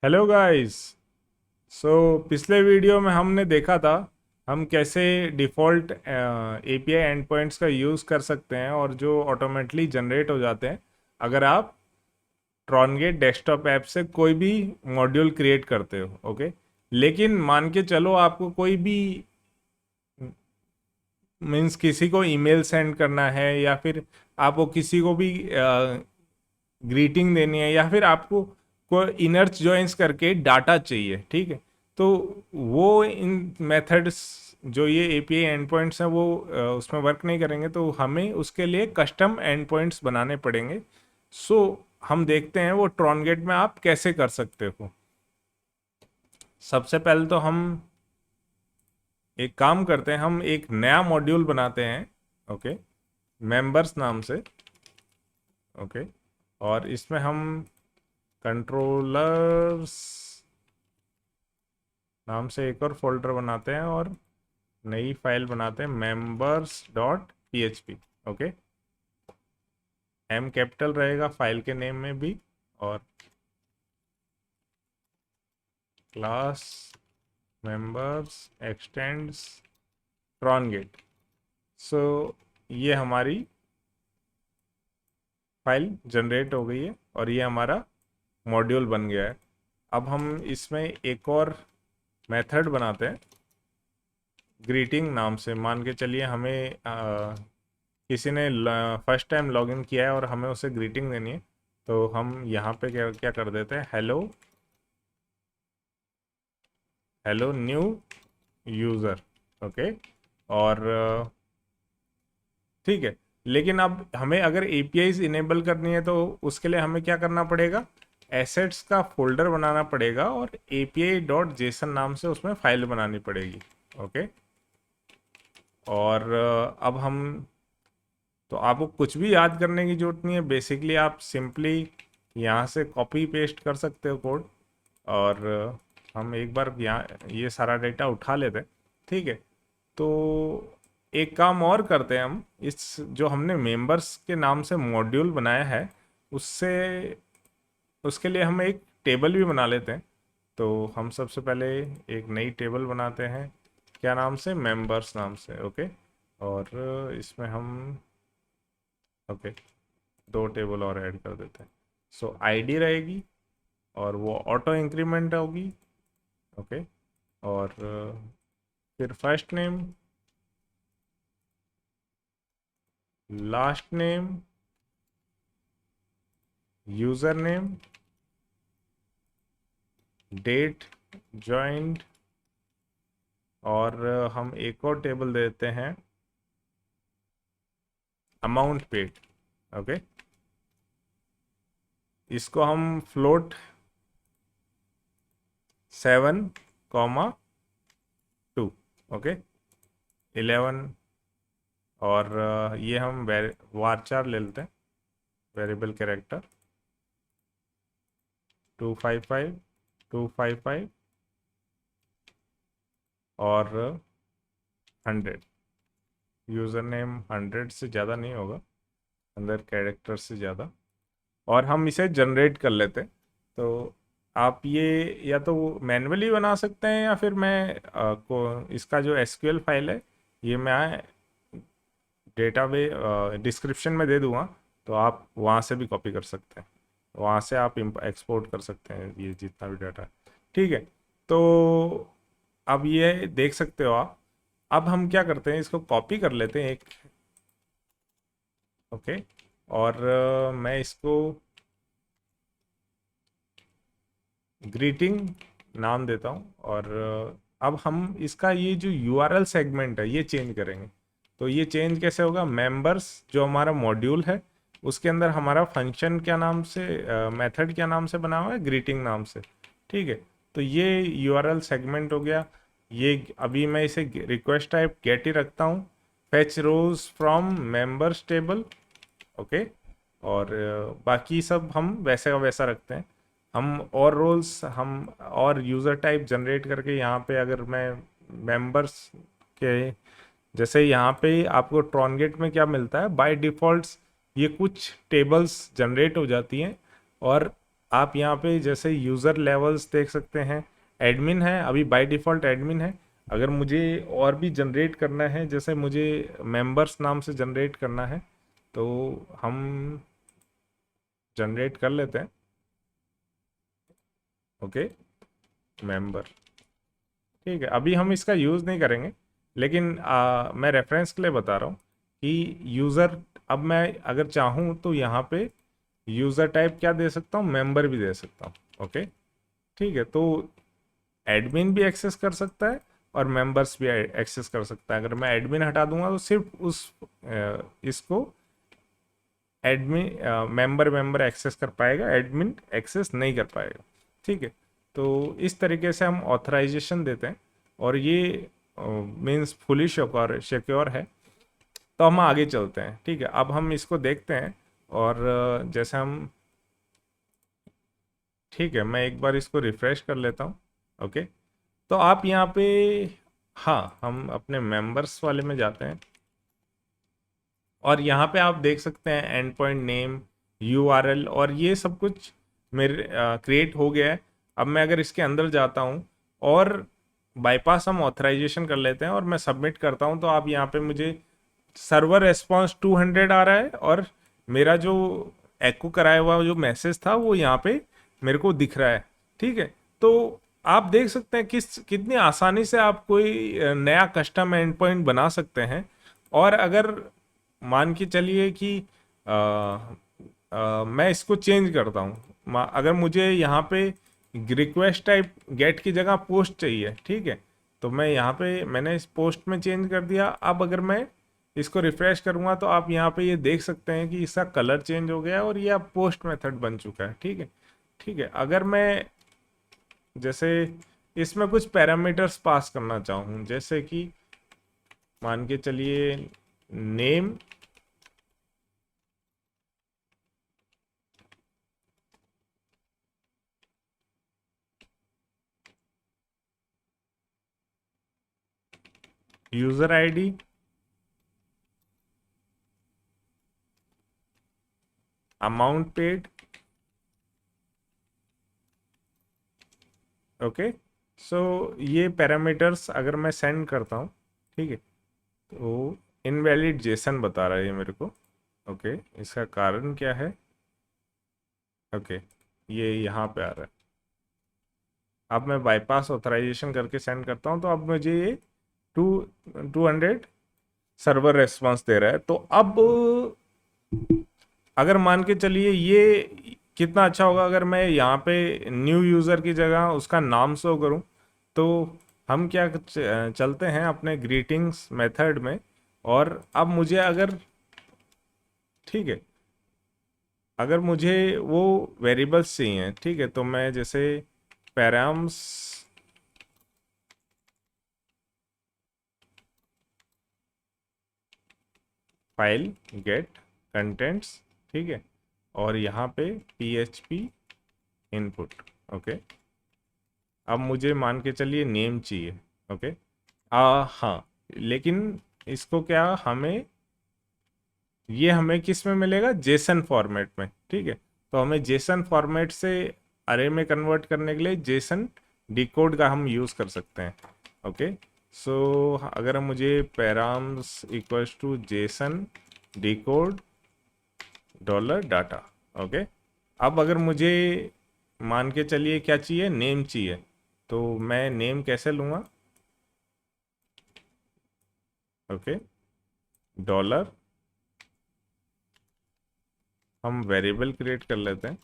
Hello guys. पिछले video में हमने देखा था हम कैसे डिफ़ॉल्ट एपीआई एंड पॉइंट्स का यूज़ कर सकते हैं और जो ऑटोमेटिकली जनरेट हो जाते हैं अगर आप ट्रॉनगेट डेस्कटॉप ऐप से कोई भी मॉड्यूल क्रिएट करते हो। ओके, लेकिन मान के चलो आपको कोई भी मीन्स किसी को ईमेल सेंड करना है या फिर आपको किसी को भी ग्रीटिंग देनी है या फिर आपको कोई इनर्स जॉइंस करके डाटा चाहिए, ठीक है। तो वो इन मेथड्स जो ये एपीआई एंड पॉइंट्स हैं वो उसमें वर्क नहीं करेंगे, तो हमें उसके लिए कस्टम एंड पॉइंट्स बनाने पड़ेंगे। सो हम देखते हैं वो ट्रॉनगेट में आप कैसे कर सकते हो। सबसे पहले तो हम एक काम करते हैं, हम एक नया मॉड्यूल बनाते हैं। ओके, मेंबर्स नाम से। ओके, और इसमें हम कंट्रोलर्स नाम से एक और फोल्डर बनाते हैं और नई फाइल बनाते हैं members dot php। Okay, M capital रहेगा फाइल के नेम में भी और class members extends Trongate. So ये हमारी फाइल जनरेट हो गई है और ये हमारा मॉड्यूल बन गया है। अब हम इसमें एक और मेथड बनाते हैं ग्रीटिंग नाम से। मान के चलिए हमें किसी ने फर्स्ट टाइम लॉगिन किया है और हमें उसे ग्रीटिंग देनी है, तो हम यहाँ पे क्या क्या कर देते हैं, hello hello new user. Okay, और ठीक है। लेकिन अब हमें अगर एपीआईज इनेबल करनी है तो उसके लिए हमें क्या करना पड़ेगा, एसेट्स का फोल्डर बनाना पड़ेगा और एपीआई डॉट जेसन नाम से उसमें फाइल बनानी पड़ेगी। ओके, और अब हम तो आपको कुछ भी याद करने की जरूरत नहीं है। बेसिकली आप सिंपली यहाँ से कॉपी पेस्ट कर सकते हो कोड, और हम एक बार यहाँ ये सारा डेटा उठा लेते हैं, ठीक है। तो एक काम और करते हैं हम, इस जो हमने मेंबर्स के नाम से मॉड्यूल बनाया है उससे उसके लिए हम एक टेबल भी बना लेते हैं। तो हम सबसे पहले एक नई टेबल बनाते हैं, क्या नाम से, मेंबर्स नाम से। ओके, और इसमें हम ओके दो टेबल और ऐड कर देते हैं। सो आईडी रहेगी और वो ऑटो इंक्रीमेंट होगी। ओके, और फिर first name, last name, user name, date joint, और हम एक और टेबल देते हैं अमाउंट पेड। ओके, इसको हम फ्लोट 7, 2। ओके, 11, और ये हम वारचार ले लेते हैं, वेरिएबल कैरेक्टर 255 और 100। यूज़र नेम 100 से ज़्यादा नहीं होगा, अंदर कैरेक्टर से ज़्यादा, और हम इसे जनरेट कर लेते हैं। तो आप ये या तो मैन्युअली बना सकते हैं या फिर मैं को इसका जो एसक्यूएल फाइल है ये मैं डेटाबे डिस्क्रिप्शन में दे दूंगा, तो आप वहाँ से भी कॉपी कर सकते हैं, वहाँ से आप एक्सपोर्ट कर सकते हैं ये जितना भी डाटा है, ठीक है। तो अब ये देख सकते हो आप। अब हम क्या करते हैं, इसको कॉपी कर लेते हैं एक। ओके, और मैं इसको ग्रीटिंग नाम देता हूँ, और अब हम इसका ये जो यूआरएल सेगमेंट है ये चेंज करेंगे। तो ये चेंज कैसे होगा, मेंबर्स जो हमारा मॉड्यूल है उसके अंदर हमारा फंक्शन क्या नाम से, मेथड क्या नाम से बना हुआ है, ग्रीटिंग नाम से, ठीक है। तो ये यूआरएल सेगमेंट हो गया। ये अभी मैं इसे रिक्वेस्ट टाइप गेट ही रखता हूँ, fetch rows from members table. Okay, और बाकी सब हम वैसे का वैसा रखते हैं। हम और रोल्स हम और यूज़र टाइप जनरेट करके यहाँ पे अगर मैं मेंबर्स के, जैसे यहाँ पे आपको ट्रॉनगेट में क्या मिलता है बाय डिफ़ॉल्ट, ये कुछ टेबल्स जनरेट हो जाती हैं और आप यहाँ पे जैसे यूज़र लेवल्स देख सकते हैं, एडमिन है, अभी बाय डिफ़ॉल्ट एडमिन है। अगर मुझे और भी जनरेट करना है, जैसे मुझे मेंबर्स नाम से जनरेट करना है, तो हम जनरेट कर लेते हैं। ओके, मेंबर, ठीक है। अभी हम इसका यूज़ नहीं करेंगे, लेकिन मैं रेफरेंस के लिए बता रहा हूँ कि यूज़र, अब मैं अगर चाहूँ तो यहाँ पे यूज़र टाइप क्या दे सकता हूँ, मेंबर भी दे सकता हूँ। ओके, ठीक है। तो एडमिन भी एक्सेस कर सकता है और मेंबर्स भी एक्सेस कर सकता है। अगर मैं एडमिन हटा दूंगा तो सिर्फ इसको एडमिन मेंबर एक्सेस कर पाएगा, एडमिन एक्सेस नहीं कर पाएगा। ठीक है, तो इस तरीके से हम ऑथराइजेशन देते हैं और ये मीन्स फुली सिक्योर है। तो हम आगे चलते हैं। ठीक है, अब हम इसको देखते हैं और जैसे हम, ठीक है, मैं एक बार इसको रिफ्रेश कर लेता हूँ। ओके, तो आप यहाँ पे, हाँ, हम अपने मेंबर्स वाले में जाते हैं और यहाँ पे आप देख सकते हैं एंड पॉइंट नेम, यूआरएल और ये सब कुछ मेरे क्रिएट हो गया है। अब मैं अगर इसके अंदर जाता हूँ और बाईपास हम ऑथराइजेशन कर लेते हैं और मैं सबमिट करता हूँ, तो आप यहाँ पे मुझे सर्वर रेस्पॉन्स 200 आ रहा है और मेरा जो एको कराया हुआ जो मैसेज था वो यहाँ पे मेरे को दिख रहा है। ठीक है, तो आप देख सकते हैं कितनी आसानी से आप कोई नया कस्टम एंड पॉइंट बना सकते हैं। और अगर मान के चलिए कि मैं इसको चेंज करता हूँ, अगर मुझे यहाँ पे रिक्वेस्ट टाइप गेट की जगह पोस्ट चाहिए, ठीक है, तो मैं यहाँ पे मैंने इस पोस्ट में चेंज कर दिया। अब अगर मैं इसको रिफ्रेश करूँगा तो आप यहाँ पे ये देख सकते हैं कि इसका कलर चेंज हो गया और ये अब पोस्ट मेथड बन चुका है। ठीक है, ठीक है। अगर मैं जैसे इसमें कुछ पैरामीटर्स पास करना चाहूँ, जैसे कि मान के चलिए name, user ID, amount paid. Okay, so ये पैरामीटर्स अगर मैं सेंड करता हूँ, ठीक है, तो इनवैलिड जेसन बता रहा है ये मेरे को। ओके, इसका कारण क्या है? ओके, ये यहाँ पे आ रहा है। अब मैं बाईपास ऑथराइजेशन करके सेंड करता हूँ, तो अब मुझे ये 200 सर्वर रेस्पॉन्स दे रहा है। तो अब अगर मान के चलिए ये कितना अच्छा होगा अगर मैं यहाँ पे न्यू यूज़र की जगह उसका नाम शो करूँ। तो हम क्या चलते हैं अपने ग्रीटिंग्स मेथड में, और अब मुझे अगर, ठीक है, अगर मुझे वो वेरिएबल्स चाहिए, ठीक है, तो मैं जैसे पैराम्स फाइल गेट कंटेंट्स, ठीक है, और यहाँ पे PHP इनपुट। ओके, अब मुझे मान के चलिए नेम चाहिए। ओके, हाँ, लेकिन इसको क्या हमें, ये हमें किस में मिलेगा? जेसन फॉर्मेट में। ठीक है, तो हमें जेसन फॉर्मेट से अरे में कन्वर्ट करने के लिए जेसन डिकोड का हम यूज़ कर सकते हैं। ओके, सो अगर मुझे params equals to JSON decode dollar data. Okay, अब अगर मुझे मान के चलिए क्या चाहिए, नेम चाहिए, तो मैं नेम कैसे लूँगा? ओके, डॉलर, हम वेरिएबल क्रिएट कर लेते हैं,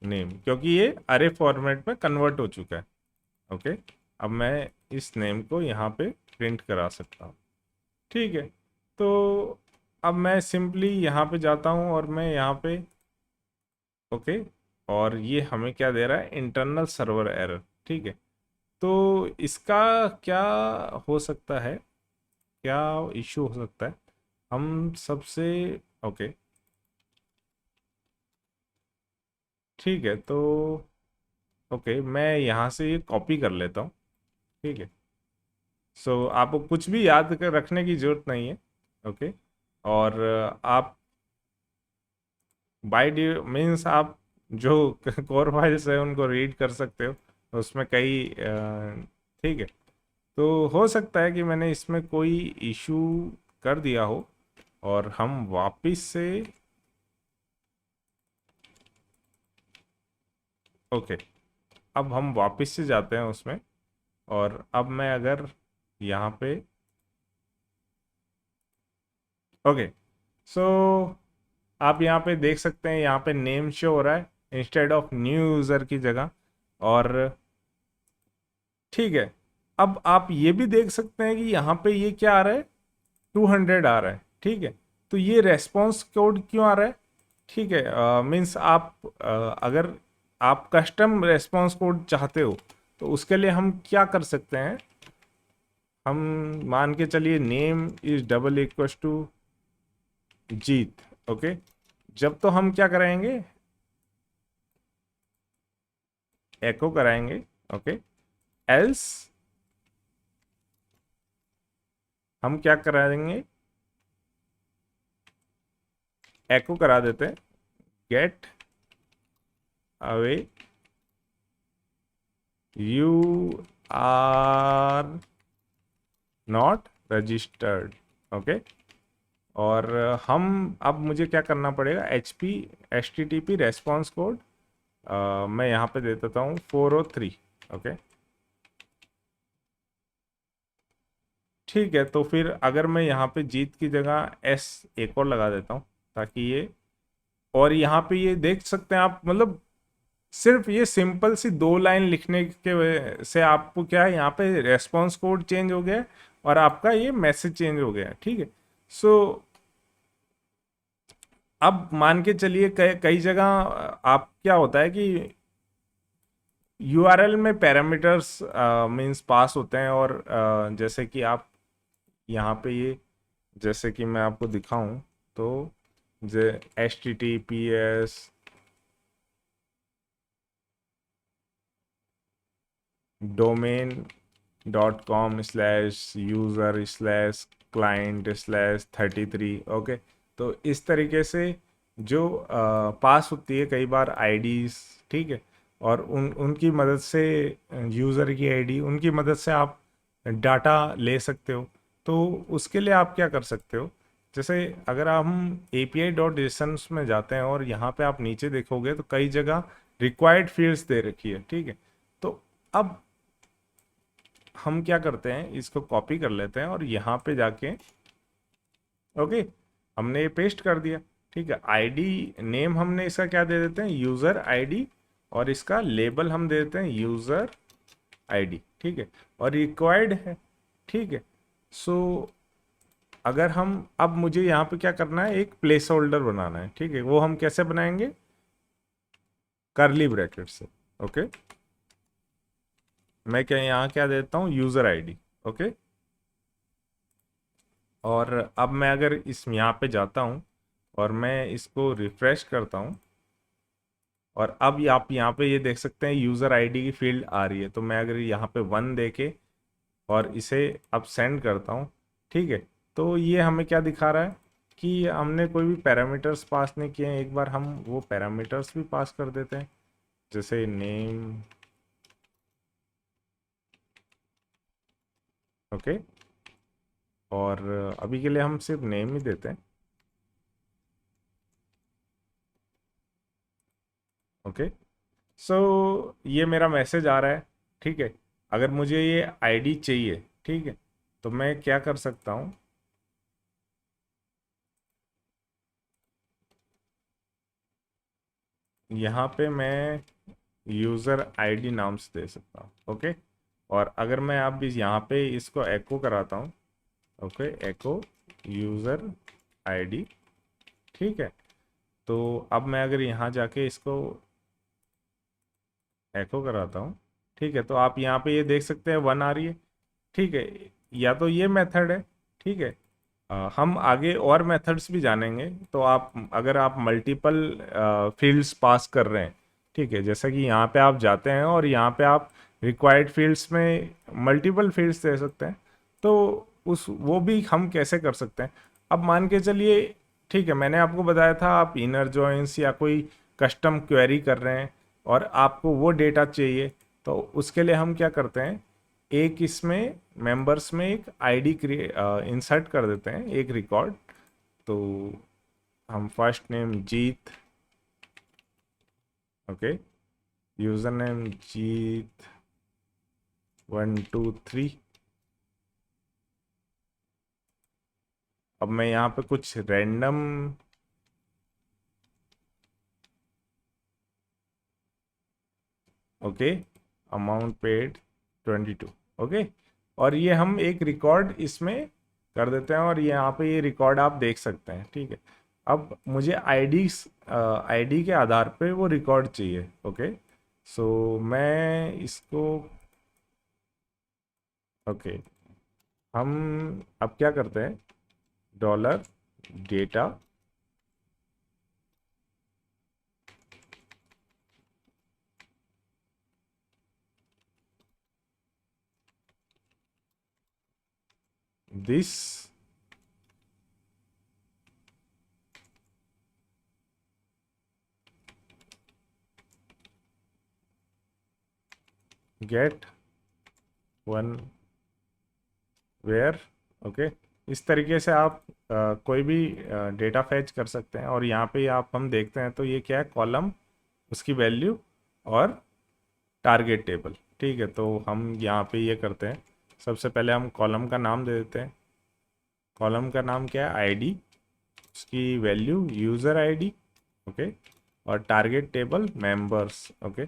नेम, क्योंकि ये अरे फॉर्मेट में कन्वर्ट हो चुका है। ओके, अब मैं इस नेम को यहाँ पे प्रिंट करा सकता हूँ। ठीक है, तो अब मैं सिंपली यहाँ पे जाता हूँ और मैं यहाँ पे, ओके, और ये हमें क्या दे रहा है? Internal server error. ठीक है, तो इसका क्या हो सकता है, क्या इशू हो सकता है? हम सबसे, ओके, ठीक है, तो ओके, मैं यहाँ से ये कॉपी कर लेता हूँ। ठीक है, सो आपको कुछ भी याद कर रखने की ज़रूरत नहीं है। ओके, और आप बाय मीन्स आप जो कोर फाइल्स है उनको रीड कर सकते हो, उसमें कई ठीक है। तो हो सकता है कि मैंने इसमें कोई इशू कर दिया हो, और हम वापस से ओके, अब हम वापस से जाते हैं उसमें, और अब मैं अगर यहाँ पे ओके, सो आप यहाँ पे देख सकते हैं, यहाँ पे नेम शो हो रहा है इंस्टेड ऑफ न्यू यूज़र की जगह। और ठीक है, अब आप ये भी देख सकते हैं कि यहाँ पे ये क्या आ रहा है, 200 आ रहा है। ठीक है, तो ये रेस्पॉन्स कोड क्यों आ रहा है? ठीक है, मीन्स आप अगर आप कस्टम रेस्पॉन्स कोड चाहते हो तो उसके लिए हम क्या कर सकते हैं, हम मान के चलिए name is double equal to Jeet. Okay, जब तो हम क्या कराएंगे, एको कराएंगे। ओके, एल्स हम क्या कराएंगे, एको करा देते हैं get away you are not registered. Okay, और हम अब मुझे क्या करना पड़ेगा, H T T P response code मैं यहाँ पे दे देता हूँ 403। ओके, ठीक है, तो फिर अगर मैं यहाँ पे जीत की जगह एस एक और लगा देता हूँ ताकि ये, और यहाँ पे ये देख सकते हैं आप, मतलब सिर्फ ये सिंपल सी 2 लाइन लिखने के वजह से आपको क्या है, यहाँ पे रेस्पॉन्स कोड चेंज हो गया है और आपका ये मैसेज चेंज हो गया है। ठीक है, सो अब मान के चलिए कई कई जगह आप क्या होता है कि यूआरएल में पैरामीटर्स मींस पास होते हैं, और जैसे कि आप यहाँ पे ये, जैसे कि मैं आपको दिखाऊं तो जे H T T P S domain.com/user/client/33। Okay, तो इस तरीके से जो पास होती है कई बार आईडीज। ठीक है, और उनकी मदद से, यूज़र की आईडी, उनकी मदद से आप डाटा ले सकते हो। तो उसके लिए आप क्या कर सकते हो, जैसे अगर हम api.json में जाते हैं और यहाँ पे आप नीचे देखोगे तो कई जगह रिक्वायर्ड फील्ड्स दे रखी है। ठीक है, तो अब हम क्या करते हैं, इसको कॉपी कर लेते हैं और यहाँ पे जाके ओके, हमने ये पेस्ट कर दिया। ठीक है, आईडी नेम हमने इसका क्या दे देते हैं, यूज़र आईडी, और इसका लेबल हम दे देते हैं यूज़र आईडी। ठीक है, और रिक्वायर्ड है। ठीक है, सो अगर हम, अब मुझे यहाँ पे क्या करना है, एक प्लेस होल्डर बनाना है। ठीक है, वो हम कैसे बनाएंगे, करली ब्रैकेट से। ओके, मैं क्या यहाँ क्या देता हूँ, यूज़र आईडी। ओके, और अब मैं अगर इस यहाँ पे जाता हूँ और मैं इसको रिफ्रेश करता हूँ, और अब आप यहाँ पे ये देख सकते हैं यूज़र आईडी की फील्ड आ रही है। तो मैं अगर यहाँ पे 1 देके और इसे अब सेंड करता हूँ, ठीक है, तो ये हमें क्या दिखा रहा है कि हमने कोई भी पैरामीटर्स पास नहीं किए हैं। एक बार हम वो पैरामीटर्स भी पास कर देते हैं, जैसे नेम। ओके, और अभी के लिए हम सिर्फ नेम ही देते हैं। ओके, सो ये मेरा मैसेज आ रहा है। ठीक है, अगर मुझे ये आईडी चाहिए, ठीक है, तो मैं क्या कर सकता हूँ, यहाँ पे मैं यूज़र आईडी नाम से दे सकता हूँ। ओके, और अगर मैं अब इस यहाँ पे इसको एको कराता हूँ, ओके, एको यूज़र आईडी। ठीक है, तो अब मैं अगर यहाँ जाके इसको एको कराता हूँ, ठीक है, तो आप यहाँ पे ये देख सकते हैं 1 आ रही है। ठीक है, या तो ये मेथड है। ठीक है, हम आगे और मेथड्स भी जानेंगे। तो आप अगर आप मल्टीपल फील्ड्स पास कर रहे हैं, ठीक है, जैसा कि यहाँ पे आप जाते हैं और यहाँ पे आप रिक्वायर्ड फील्ड्स में मल्टीपल फील्ड्स दे सकते हैं, तो उस वो भी हम कैसे कर सकते हैं। अब मान के चलिए ठीक है, मैंने आपको बताया था आप इनर जॉइंस या कोई कस्टम क्वेरी कर रहे हैं और आपको वो डेटा चाहिए, तो उसके लिए हम क्या करते हैं, एक इसमें मेंबर्स में एक आईडी इंसर्ट कर देते हैं, एक रिकॉर्ड। तो हम फर्स्ट नेम जीत, ओके, यूजर नेम जीत 123। अब मैं यहाँ पे कुछ random okay, amount paid 22, okay, और ये हम एक रिकॉर्ड इसमें कर देते हैं और यहाँ पे ये रिकॉर्ड आप देख सकते हैं, ठीक है। अब मुझे आईडी के आधार पे वो रिकॉर्ड चाहिए, ओके। सो मैं इसको, ओके, हम अब क्या करते हैं, dollar data this get one where, okay. इस तरीके से आप कोई भी डेटा फैच कर सकते हैं। और यहाँ पे आप हम देखते हैं तो ये क्या है, कॉलम, उसकी वैल्यू और टारगेट टेबल, ठीक है। तो हम यहाँ पे ये करते हैं, सबसे पहले हम कॉलम का नाम दे देते हैं। कॉलम का नाम क्या है, आईडी, उसकी वैल्यू यूज़र आईडी, ओके, और टारगेट टेबल मेंबर्स, ओके।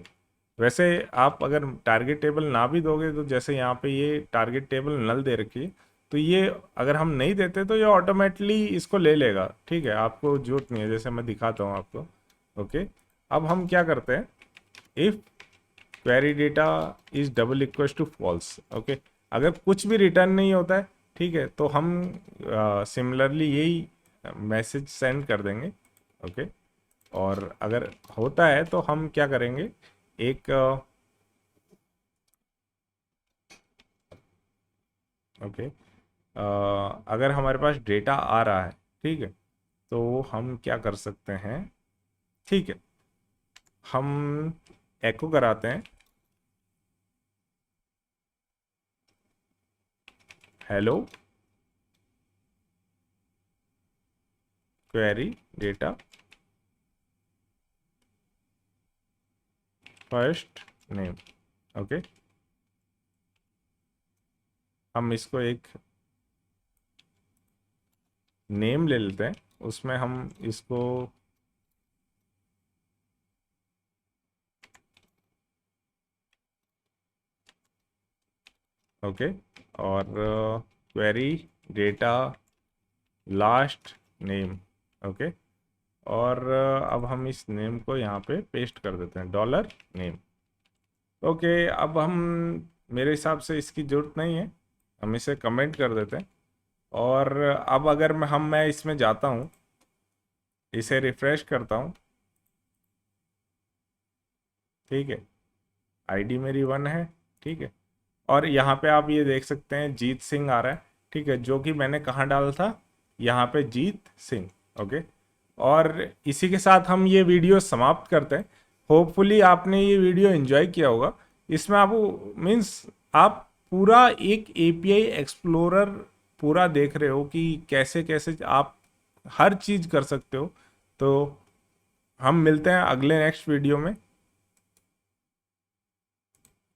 वैसे आप अगर टारगेट टेबल ना भी दोगे तो जैसे यहाँ पे ये टारगेट टेबल नल दे रखी है, तो ये अगर हम नहीं देते तो ये ऑटोमेटिकली इसको ले लेगा, ठीक है, आपको जरूरत नहीं है। जैसे मैं दिखाता हूँ आपको, ओके। अब हम क्या करते हैं, if query data is double equal to false, okay, अगर कुछ भी रिटर्न नहीं होता है, ठीक है, तो हम सिमिलरली यही मैसेज सेंड कर देंगे, ओके। और अगर होता है तो हम क्या करेंगे, एक ओके, अगर हमारे पास डेटा आ रहा है, ठीक है, तो हम क्या कर सकते हैं, ठीक है, हम एको कराते हैं, hello query data first name, okay. हम इसको एक नेम ले लेते हैं, उसमें हम इसको ओके, और query data last name, okay. और अब हम इस नेम को यहाँ पे पेस्ट कर देते हैं, डॉलर नेम, ओके। अब हम, मेरे हिसाब से इसकी ज़रूरत नहीं है, हम इसे कमेंट कर देते हैं। और अब अगर मैं इसमें जाता हूँ, इसे रिफ्रेश करता हूँ, ठीक है, आईडी मेरी 1 है, ठीक है। और यहाँ पे आप ये देख सकते हैं जीत सिंह आ रहा है, ठीक है, जो कि मैंने कहाँ डाला था, यहाँ पे जीत सिंह, ओके। और इसी के साथ हम ये वीडियो समाप्त करते हैं। होपफुली आपने ये वीडियो एंजॉय किया होगा। इसमें आपको मीन्स आप पूरा एक एपीआई एक्सप्लोरर पूरा देख रहे हो कि कैसे कैसे आप हर चीज़ कर सकते हो। तो हम मिलते हैं अगले नेक्स्ट वीडियो में।